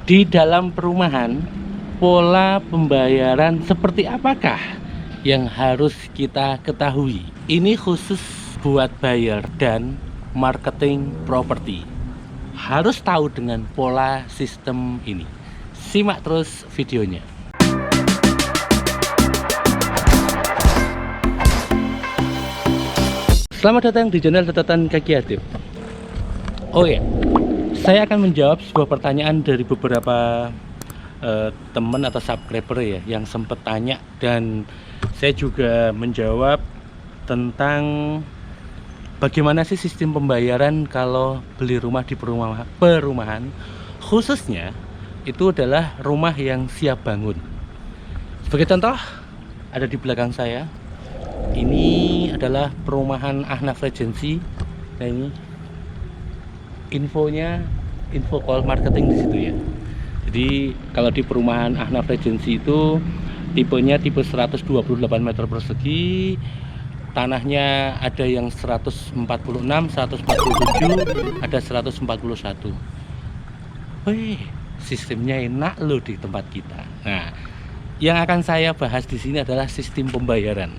Di dalam perumahan, pola pembayaran seperti apakah yang harus kita ketahui? Ini khusus buat buyer dan marketing properti. Harus tahu dengan pola sistem ini. Simak terus videonya. Selamat datang di channel Catatan Kaki Adib. Oh ya, saya akan menjawab sebuah pertanyaan dari beberapa teman atau subscriber ya yang sempat tanya, dan saya juga menjawab tentang bagaimana sih sistem pembayaran kalau beli rumah di perumahan, khususnya itu adalah rumah yang siap bangun. Sebagai contoh, ada di belakang saya. Ini adalah perumahan Ahnaf Regency. Nah, ini infonya, info call marketing di situ ya. Jadi kalau di perumahan Ahnaf Regency itu tipenya tipe 128 meter persegi, tanahnya ada yang 146, 147, ada 141. Wih, sistemnya enak loh di tempat kita. Nah, yang akan saya bahas di sini adalah sistem pembayaran.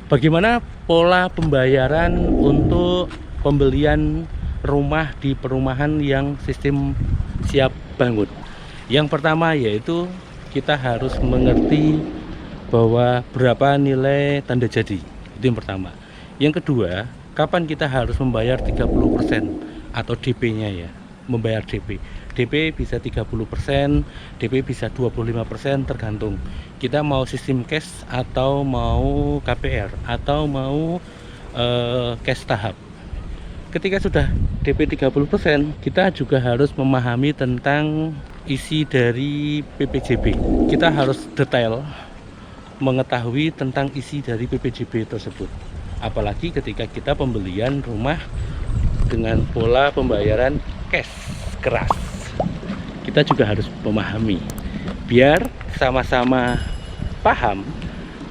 Bagaimana pola pembayaran untuk pembelian rumah di perumahan yang sistem siap bangun. Yang pertama yaitu kita harus mengerti bahwa berapa nilai tanda jadi. Itu yang pertama. Yang kedua, kapan kita harus membayar 30% atau DP-nya ya. Membayar DP. DP bisa 30%, DP bisa 25%, tergantung kita mau sistem cash atau mau KPR atau mau cash tahap. Ketika sudah DP 30%, kita juga harus memahami tentang isi dari PPJB. Kita harus detail mengetahui tentang isi dari PPJB tersebut. Apalagi ketika kita pembelian rumah dengan pola pembayaran cash keras. Kita juga harus memahami biar sama-sama paham,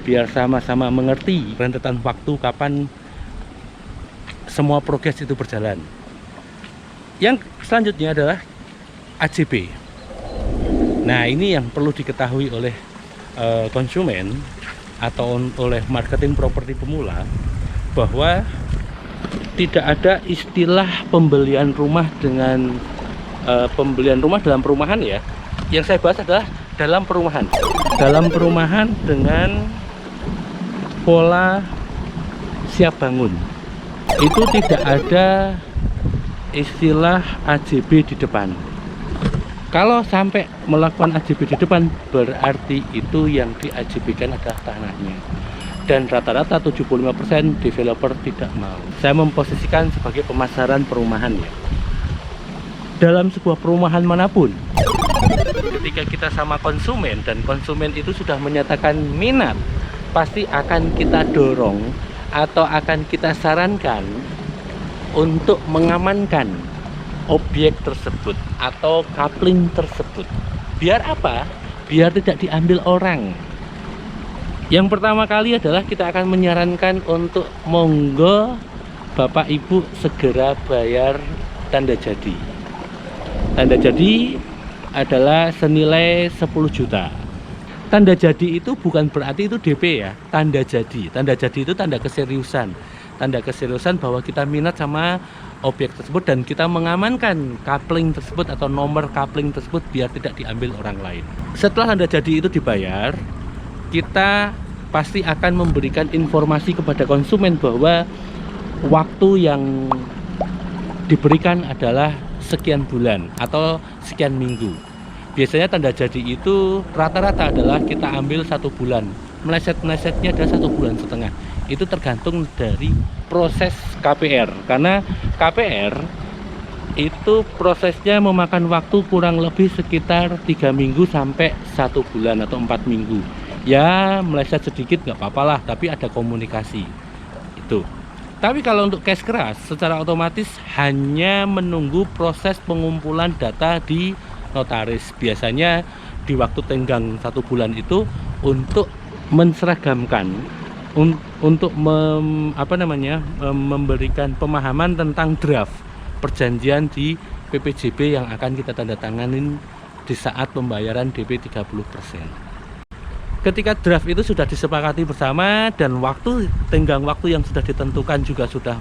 biar sama-sama mengerti rentetan waktu kapan semua progres itu berjalan. Yang selanjutnya adalah AJB. Nah, ini yang perlu diketahui oleh konsumen atau oleh marketing properti pemula, bahwa tidak ada istilah pembelian rumah dengan pembelian rumah dalam perumahan ya. Yang saya bahas adalah dalam perumahan dengan pola siap bangun. Itu tidak ada istilah AJB di depan. Kalau sampai melakukan AJB di depan, berarti itu yang di AJB-kan adalah tanahnya. Dan rata-rata 75% developer tidak mau. Saya memposisikan sebagai pemasaran perumahan ya. Dalam sebuah perumahan manapun, ketika kita sama konsumen dan konsumen itu sudah menyatakan minat, pasti akan kita dorong atau akan kita sarankan untuk mengamankan objek tersebut atau coupling tersebut. Biar apa? Biar tidak diambil orang. Yang pertama kali adalah kita akan menyarankan untuk monggo Bapak Ibu segera bayar tanda jadi. Tanda jadi adalah senilai 10 juta. Tanda jadi itu bukan berarti itu DP ya. Tanda jadi itu tanda keseriusan. Tanda keseriusan bahwa kita minat sama objek tersebut dan kita mengamankan coupling tersebut atau nomor coupling tersebut biar tidak diambil orang lain. Setelah tanda jadi itu dibayar, kita pasti akan memberikan informasi kepada konsumen bahwa waktu yang diberikan adalah sekian bulan atau sekian minggu. Biasanya tanda jadi itu rata-rata adalah kita ambil 1 bulan. Meleset-melesetnya adalah 1,5 bulan. Itu tergantung dari proses KPR. Karena KPR itu prosesnya memakan waktu kurang lebih sekitar 3 minggu sampai 1 bulan atau 4 minggu. Ya meleset sedikit nggak apa-apa lah, tapi ada komunikasi itu. Tapi kalau untuk cash keras, secara otomatis hanya menunggu proses pengumpulan data di notaris. Biasanya di waktu tenggang 1 bulan itu untuk menseragamkan, untuk memberikan pemahaman tentang draft perjanjian di PPJB yang akan kita tanda tanganin di saat pembayaran DP 30%. Ketika draft itu sudah disepakati bersama dan tenggang waktu yang sudah ditentukan juga sudah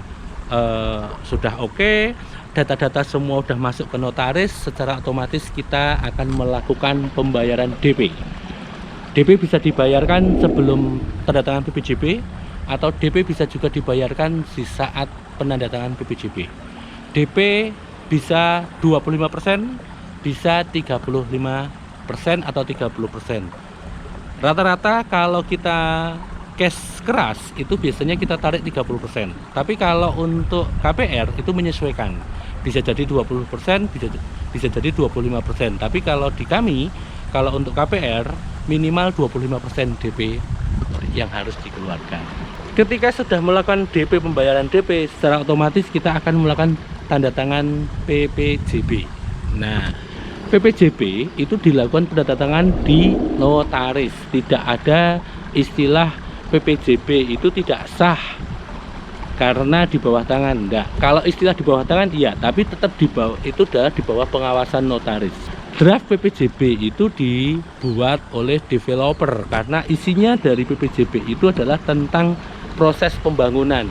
oke, data-data semua sudah masuk ke notaris, secara otomatis kita akan melakukan pembayaran DP. DP bisa dibayarkan sebelum tanda tangan PPJP, atau DP bisa juga dibayarkan di saat penandatangan PPJP. DP bisa 25%, bisa 35% atau 30%. Rata-rata kalau kita cash keras itu biasanya kita tarik 30%. Tapi kalau untuk KPR itu menyesuaikan. Bisa jadi 20%, bisa jadi 25%. Tapi kalau di kami, kalau untuk KPR minimal 25% DP yang harus dikeluarkan. Ketika sudah melakukan DP, pembayaran DP, secara otomatis kita akan melakukan tanda tangan PPJP. Nah, PPJP itu dilakukan pendatangan di notaris. Tidak ada istilah PPJP itu tidak sah karena di bawah tangan. Enggak. Kalau istilah di bawah tangan iya, tapi tetap di bawah, itu adalah di bawah pengawasan notaris. Draft PPJP itu dibuat oleh developer karena isinya dari PPJP itu adalah tentang proses pembangunan.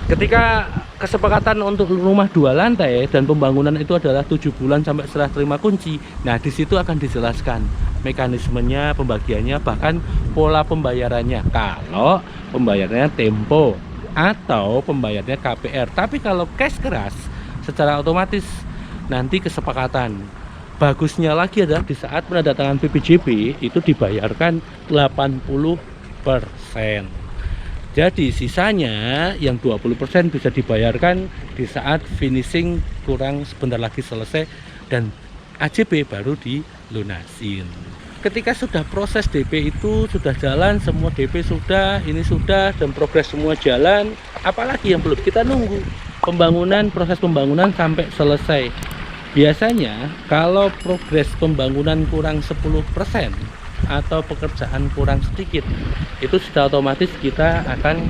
Ketika kesepakatan untuk rumah 2 lantai dan pembangunan itu adalah 7 bulan sampai serah terima kunci, nah di situ akan dijelaskan mekanismenya, pembagiannya, bahkan pola pembayarannya. Kalau pembayarannya tempo atau pembayarannya KPR. Tapi kalau cash keras, secara otomatis nanti kesepakatan. Bagusnya lagi adalah di saat penandatangan PPJP itu dibayarkan 80%. Jadi sisanya yang 20% bisa dibayarkan di saat finishing, kurang sebentar lagi selesai dan AJP baru dilunasin. Ketika sudah proses DP itu sudah jalan, semua DP sudah, ini sudah, dan progres semua jalan, apalagi yang belum, kita nunggu pembangunan, proses pembangunan sampai selesai. Biasanya kalau progres pembangunan kurang 10% atau pekerjaan kurang sedikit, itu sudah otomatis kita akan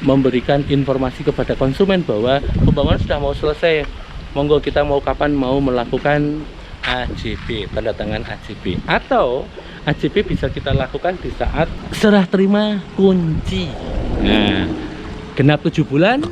memberikan informasi kepada konsumen bahwa pembangunan sudah mau selesai, monggo kita mau kapan mau melakukan AJP, tanda tangan AJP. Atau AJP bisa kita lakukan di saat serah terima kunci. Nah, genap 7 bulan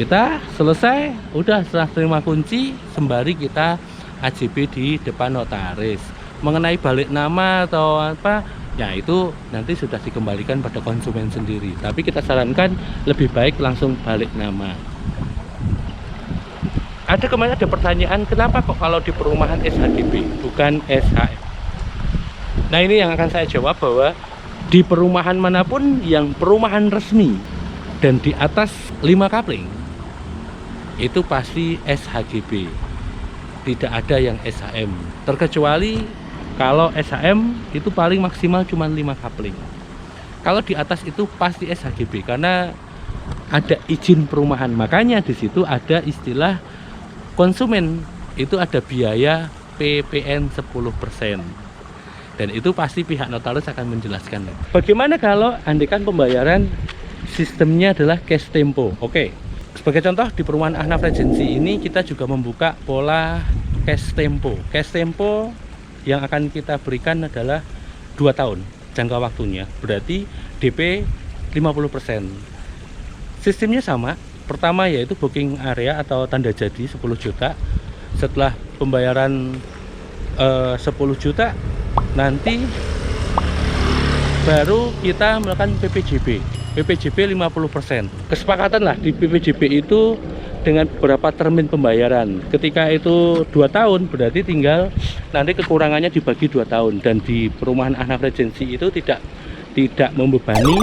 kita selesai, udah serah terima kunci, sembari kita AJP di depan notaris. Mengenai balik nama atau apa, ya itu nanti sudah dikembalikan pada konsumen sendiri. Tapi kita sarankan lebih baik langsung balik nama. Kemarin ada pertanyaan, kenapa kok kalau di perumahan SHGB bukan SHM? Nah, ini yang akan saya jawab, bahwa di perumahan manapun yang perumahan resmi dan di atas 5 kapling itu pasti SHGB, tidak ada yang SHM, terkecuali kalau SHM itu paling maksimal cuma 5 kapling. Kalau di atas itu pasti SHGB karena ada izin perumahan. Makanya di situ ada istilah konsumen itu ada biaya PPN 10%. Dan itu pasti pihak notaris akan menjelaskan. Bagaimana kalau andaikan pembayaran sistemnya adalah cash tempo? Oke. Sebagai contoh di perumahan Ahnaf Regency ini kita juga membuka pola cash tempo. Cash tempo yang akan kita berikan adalah 2 tahun jangka waktunya, berarti DP 50%. Sistemnya sama, pertama yaitu booking area atau tanda jadi 10 juta. Setelah pembayaran 10 juta nanti baru kita melakukan PPJP 50%. Kesepakatan lah di PPJP itu dengan beberapa termin pembayaran. Ketika itu 2 tahun berarti tinggal nanti kekurangannya dibagi 2 tahun. Dan di perumahan Ahnaf Regency itu tidak membebani,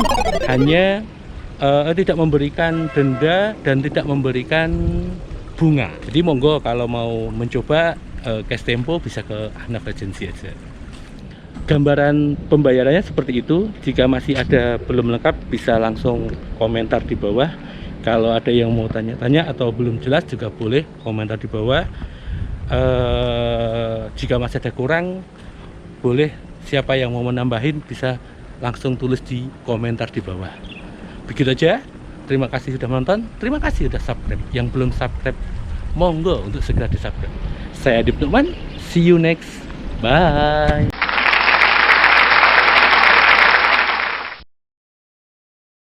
hanya tidak memberikan denda dan tidak memberikan bunga. Jadi monggo kalau mau mencoba cash tempo bisa ke Ahnaf Regency aja. Gambaran pembayarannya seperti itu. Jika masih ada belum lengkap bisa langsung komentar di bawah. Kalau ada yang mau tanya-tanya atau belum jelas juga boleh komentar di bawah. Jika masih ada kurang, boleh siapa yang mau menambahin bisa langsung tulis di komentar di bawah. Begitu aja. Terima kasih sudah menonton. Terima kasih sudah subscribe. Yang belum subscribe, monggo untuk segera di subscribe. Saya Adib Nukman. See you next Bye.